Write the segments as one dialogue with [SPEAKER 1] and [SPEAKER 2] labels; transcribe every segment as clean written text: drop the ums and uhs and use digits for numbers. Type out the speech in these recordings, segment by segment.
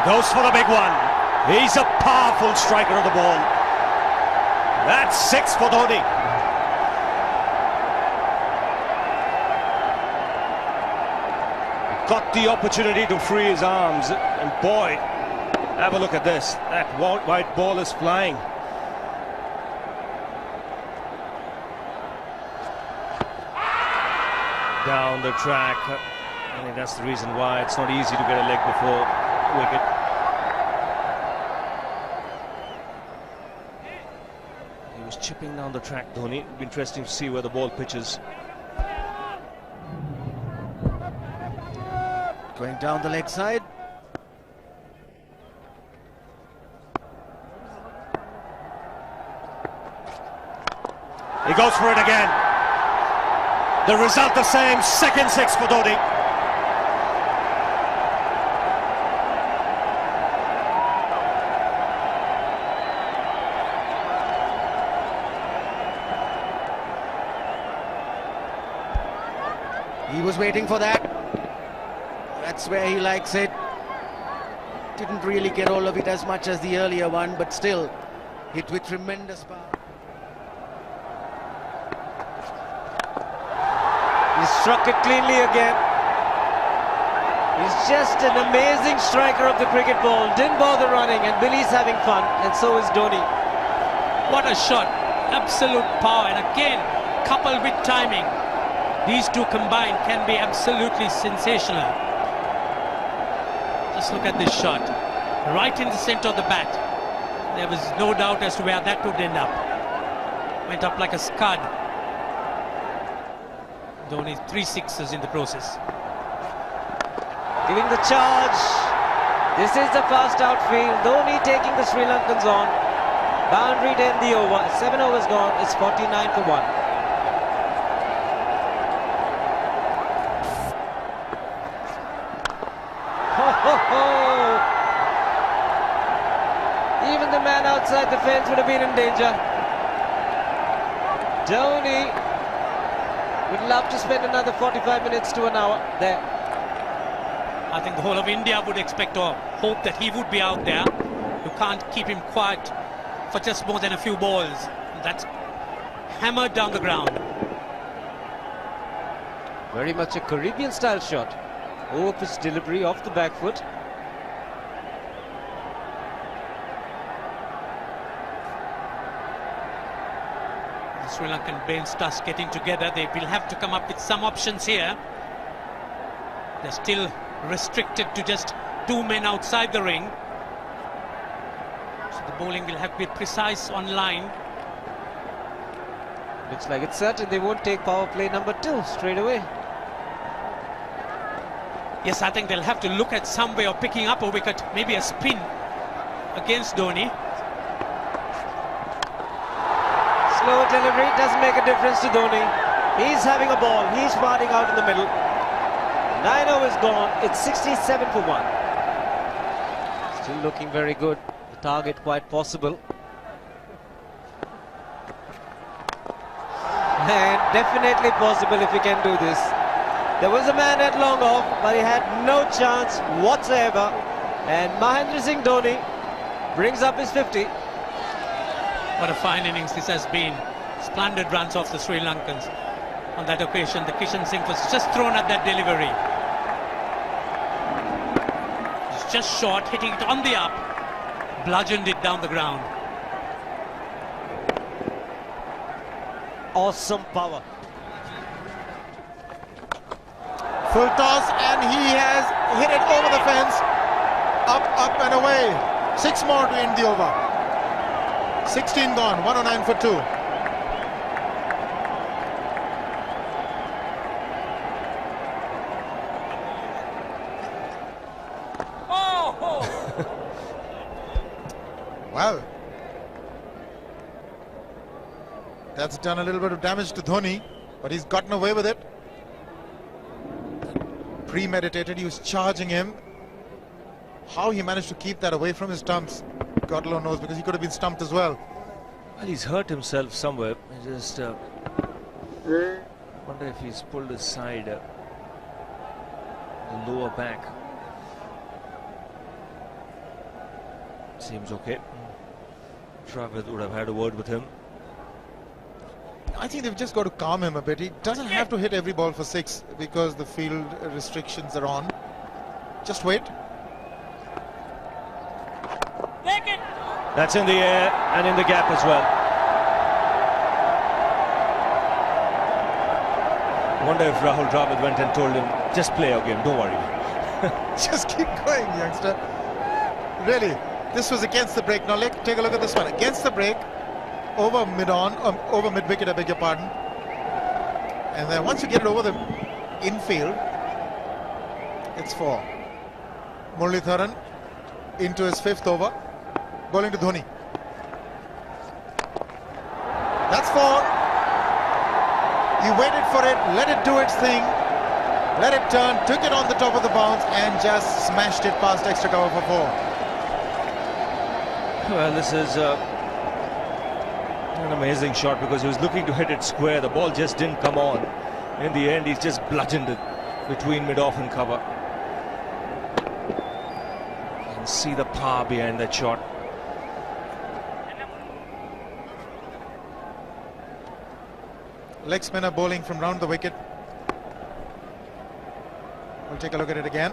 [SPEAKER 1] He goes for the big one. He's a powerful striker of the ball. That's 6 for Dhoni. Got the opportunity to free his arms, and boy, have a look at this. That white ball is flying. Down the track. I think that's the reason why it's not easy to get a leg before wicket. He was chipping down the track, Dhoni. It'll be interesting to see where the ball pitches.
[SPEAKER 2] Going down the leg side.
[SPEAKER 1] He goes for it again. The result the same, second 6 for Dhoni.
[SPEAKER 2] He was waiting for that. That's where he likes it. Didn't really get all of it as much as the earlier one, but still hit with tremendous power. He struck it cleanly again. He's just an amazing striker of the cricket ball. Didn't bother running, and Billy's having fun, and so is Dhoni.
[SPEAKER 3] What a shot. Absolute power, and again, coupled with timing. These two combined can be absolutely sensational. Just look at this shot. Right in the center of the bat. There was no doubt as to where that would end up. Went up like a scud. Dhoni 3 sixes in the process.
[SPEAKER 2] Giving the charge. This is the fast outfield. Dhoni taking the Sri Lankans on. Boundary to end the over. 7 overs gone. It's 49 for 1. Even the man outside the fence would have been in danger. Dhoni would love to spend another 45 minutes to an hour there.
[SPEAKER 3] I think the whole of India would expect or hope that he would be out there. You can't keep him quiet for just more than a few balls. That's hammered down the ground.
[SPEAKER 2] Very much a Caribbean style shot. Over-pitch delivery off the back foot.
[SPEAKER 3] The Sri Lankan bench starts getting together. They will have to come up with some options here. They're still restricted to just 2 men outside the ring. So the bowling will have to be precise on line.
[SPEAKER 2] Looks like it's certain they won't take power play number 2 straight away.
[SPEAKER 3] Yes, I think they'll have to look at some way of picking up a wicket, maybe a spin against Dhoni.
[SPEAKER 2] Slow delivery doesn't make a difference to Dhoni. He's having a ball. He's parting out in the middle. 9 overs gone. It's 67 for 1. Still looking very good. The target quite possible. And definitely possible if he can do this. There was a man at long off, but he had no chance whatsoever. And Mahendra Singh Dhoni brings up his 50.
[SPEAKER 3] What a fine innings this has been. Splendid runs off the Sri Lankans. On that occasion, the Kishan Singh was just thrown at that delivery. It's just short, hitting it on the up. Bludgeoned it down the ground.
[SPEAKER 2] Awesome power.
[SPEAKER 4] Full toss, and he has hit it over the fence. Up and away. 6 more to end the over. 16 gone, 109 for 2.
[SPEAKER 3] Oh!
[SPEAKER 4] Well, that's done a little bit of damage to Dhoni, but he's gotten away with it. Premeditated, he was charging him. How he managed to keep that away from his stumps, God alone knows, because he could have been stumped as well.
[SPEAKER 1] Well, he's hurt himself somewhere. I just wonder if he's pulled his side, the lower back. Seems okay. Travis would have had a word with him.
[SPEAKER 4] I think they've just got to calm him a bit. He doesn't have to hit every ball for 6 because the field restrictions are on. Just wait.
[SPEAKER 1] That's in the air and in the gap as well. I wonder if Rahul Dravid went and told him, just play our game, don't worry.
[SPEAKER 4] Just keep going, youngster. Really, this was against the break. Now take a look at this one. Against the break, over mid-wicket, I beg your pardon. And then once you get it over the infield, it's 4. Muralitharan into his 5th over, bowling to Dhoni. That's 4. He waited for it, let it do its thing, let it turn, took it on the top of the bounce and just smashed it past extra cover for 4.
[SPEAKER 1] Well, this is an amazing shot because he was looking to hit it square. The ball just didn't come on. In the end, he's just bludgeoned it between mid-off and cover. You can see the power behind that shot.
[SPEAKER 4] Leg spinner bowling from round the wicket. We'll take a look at it again.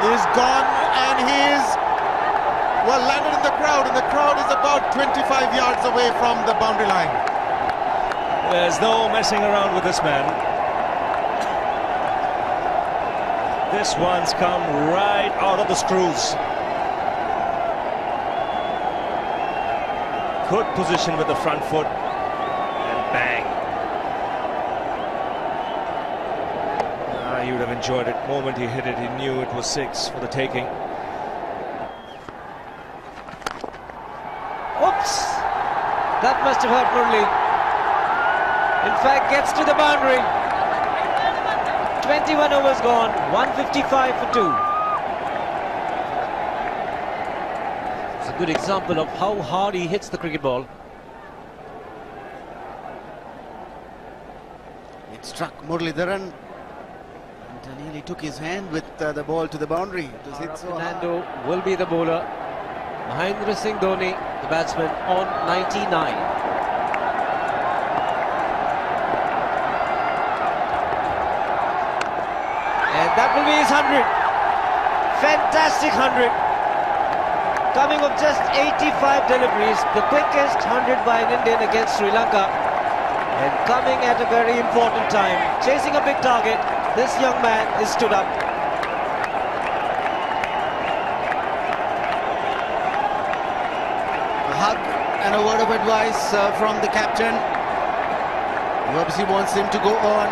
[SPEAKER 4] He's gone and he's landed in the crowd, and the crowd is about 25 yards away from the boundary line.
[SPEAKER 1] There's no messing around with this man. This one's come right out of the screws. Good position with the front foot. Bang. He would have enjoyed it. The moment he hit it, he knew it was 6 for the taking.
[SPEAKER 2] Oops! That must have hurt Murli. In fact, gets to the boundary. 21 overs gone, 155 for 2. It's a good example of how hard he hits the cricket ball.
[SPEAKER 5] Struck Muralitharan and nearly took his hand with the ball to the boundary. It was hit so hard.
[SPEAKER 2] Fernando will be the bowler. Mahendra Singh Dhoni, the batsman, on 99. And that will be his 100. Fantastic 100. Coming of just 85 deliveries, the quickest 100 by an Indian against Sri Lanka. And coming at a very important time, chasing a big target, this young man is stood up.
[SPEAKER 5] A hug and a word of advice from the captain. He obviously wants him to go on.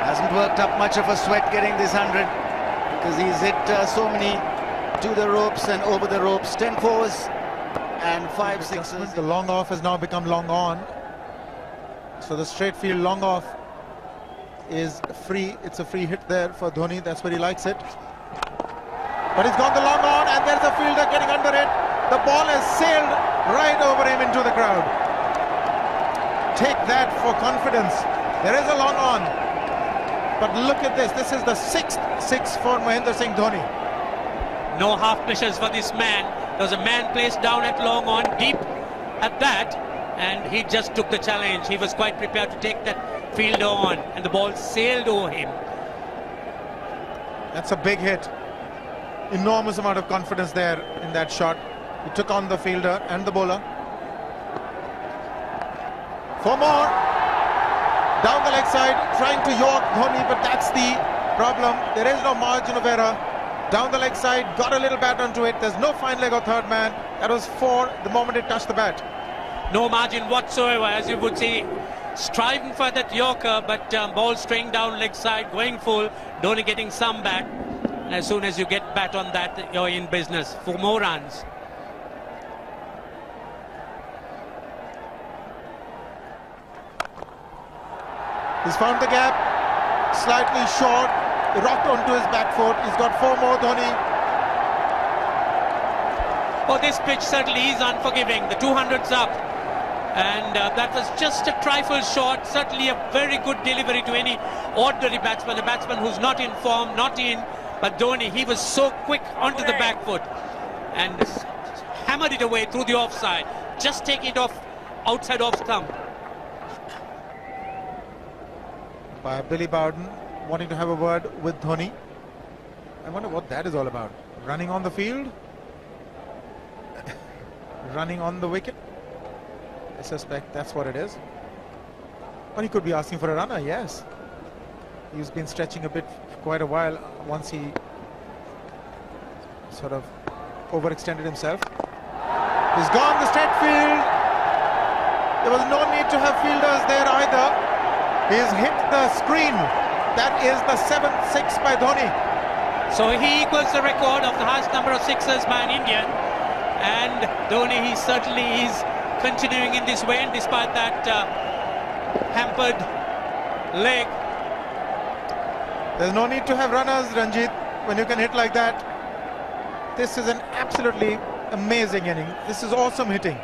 [SPEAKER 5] Hasn't worked up much of a sweat getting this 100 because he's hit so many to the ropes and over the ropes. 10 fours. And 5 sixes.
[SPEAKER 4] The long off has now become long on. So the straight field long off is free. It's a free hit there for Dhoni. That's where he likes it. But he's gone the long on and there's a fielder getting under it. The ball has sailed right over him into the crowd. Take that for confidence. There is a long on. But look at this. This is the 6th 6 for Mahendra Singh Dhoni.
[SPEAKER 3] No half measures for this man. There was a man placed down at long on, deep at that, and he just took the challenge. He was quite prepared to take that fielder on, and the ball sailed over him.
[SPEAKER 4] That's a big hit. Enormous amount of confidence there in that shot. He took on the fielder and the bowler. 4 more. Down the leg side, trying to york Dhoni, but that's the problem. There is no margin of error. Down the leg side, got a little bat onto it. There's no fine leg or third man. That was 4 the moment it touched the bat.
[SPEAKER 3] No margin whatsoever, as you would see. Striving for that yorker, but ball straying down leg side, going full. Dhoni getting some bat. As soon as you get bat on that, you're in business for more runs.
[SPEAKER 4] He's found the gap, slightly short, rocked onto his back foot. He's got 4 more, Dhoni.
[SPEAKER 3] Oh, this pitch certainly is unforgiving. The 200's up. And that was just a trifle short. Certainly a very good delivery to any ordinary batsman. A batsman who's not in form, not in But Dhoni, he was so quick onto the back foot and hammered it away through the offside, just taking it off outside off stump.
[SPEAKER 4] By Billy Bowden wanting to have a word with Dhoni. I wonder what that is all about. Running on the field? Running on the wicket? I suspect that's what it is. Or he could be asking for a runner, yes. He's been stretching a bit for quite a while once he sort of overextended himself. He's gone the straight field. There was no need to have fielders there either. He's hit the screen. That is the 7th 6 by Dhoni.
[SPEAKER 3] So he equals the record of the highest number of sixes by an Indian. And Dhoni, he certainly is continuing in this way, and despite that hampered leg.
[SPEAKER 4] There's no need to have runners, Ranjit, when you can hit like that. This is an absolutely amazing inning. This is awesome hitting.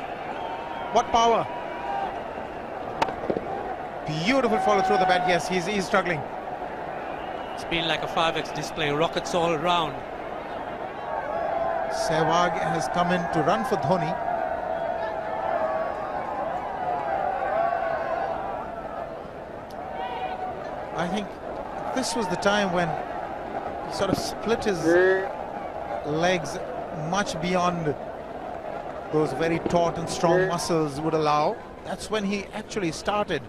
[SPEAKER 4] What power. Beautiful follow through the bat. Yes, he's struggling.
[SPEAKER 3] It's been like a 5x display, rockets all around.
[SPEAKER 4] Sehwag has come in to run for Dhoni. I think this was the time when he sort of split his legs much beyond those very taut and strong muscles would allow. That's when he actually started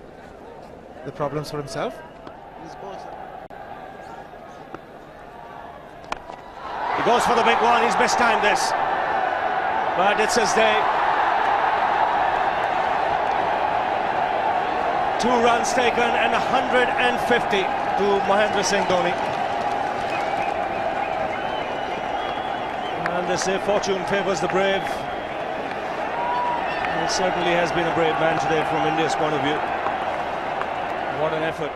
[SPEAKER 4] the problems for himself.
[SPEAKER 1] He goes for the big one. He's mistimed this, but it's his day. 2 runs taken and 150 to Mahendra Singh Dhoni. And they say fortune favours the brave. And it certainly has been a brave man today from India's point of view. What an effort.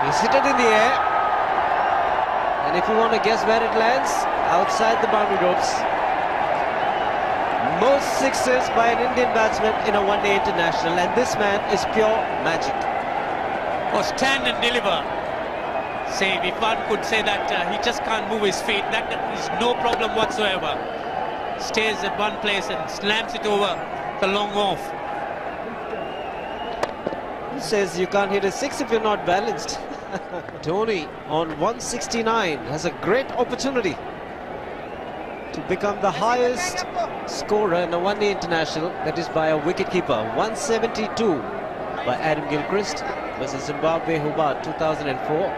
[SPEAKER 2] He's hit it in the air. And if you want to guess where it lands, outside the boundary ropes. Most sixes by an Indian batsman in a one-day international, and this man is pure magic.
[SPEAKER 3] Or stand and deliver. Say, if one could say that he just can't move his feet, that is no problem whatsoever. Stays at one place and slams it over the long off.
[SPEAKER 2] He says you can't hit a 6 if you're not balanced. Dhoni on 169 has a great opportunity to become the highest scorer in a one-day international, that is by a wicketkeeper. 172 by Adam Gilchrist versus Zimbabwe Hobart 2004.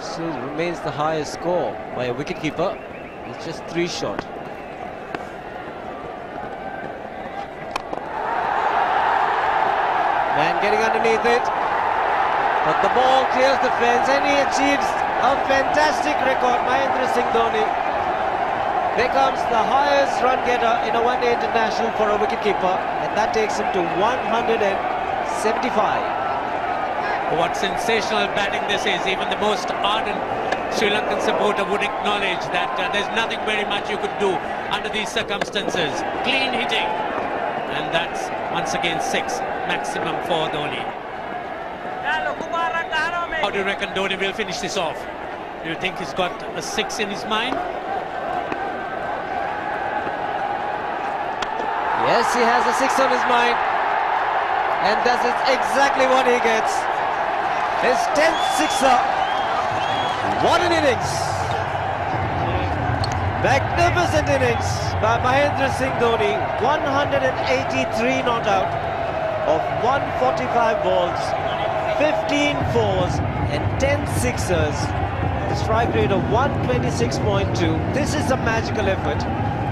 [SPEAKER 2] Still remains the highest score by a wicketkeeper. It's just 3 short. Man getting underneath it, but the ball clears the fence and he achieves a fantastic record. Mahendra Singh Dhoni becomes the highest run getter in a one-day international for a wicketkeeper, and that takes him to 175.
[SPEAKER 3] What sensational batting this is. Even the most ardent Sri Lankan supporter would acknowledge that there's nothing very much you could do under these circumstances. Clean hitting, and that's once again 6 maximum for Dhoni. How do you reckon Dhoni will finish this off? Do you think he's got a 6 in his mind?
[SPEAKER 2] Yes, he has a 6 on his mind, and that is exactly what he gets. His 10th sixer. What an innings! Magnificent innings by Mahendra Singh Dhoni. 183 not out of 145 balls, 15 fours and 10 sixers. The strike rate of 126.2. This is a magical effort.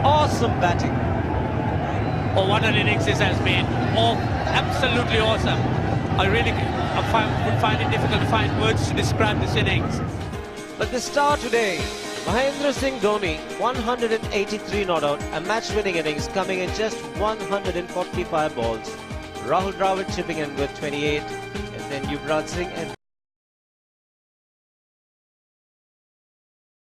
[SPEAKER 2] Awesome batting.
[SPEAKER 3] Oh, what an innings this has been. Oh, absolutely awesome. I really would find it difficult to find words to describe this innings.
[SPEAKER 2] But the star today, Mahendra Singh Dhoni, 183 not out, a match-winning innings coming in just 145 balls. Rahul Dravid chipping in with 28, and then Yuvraj Singh and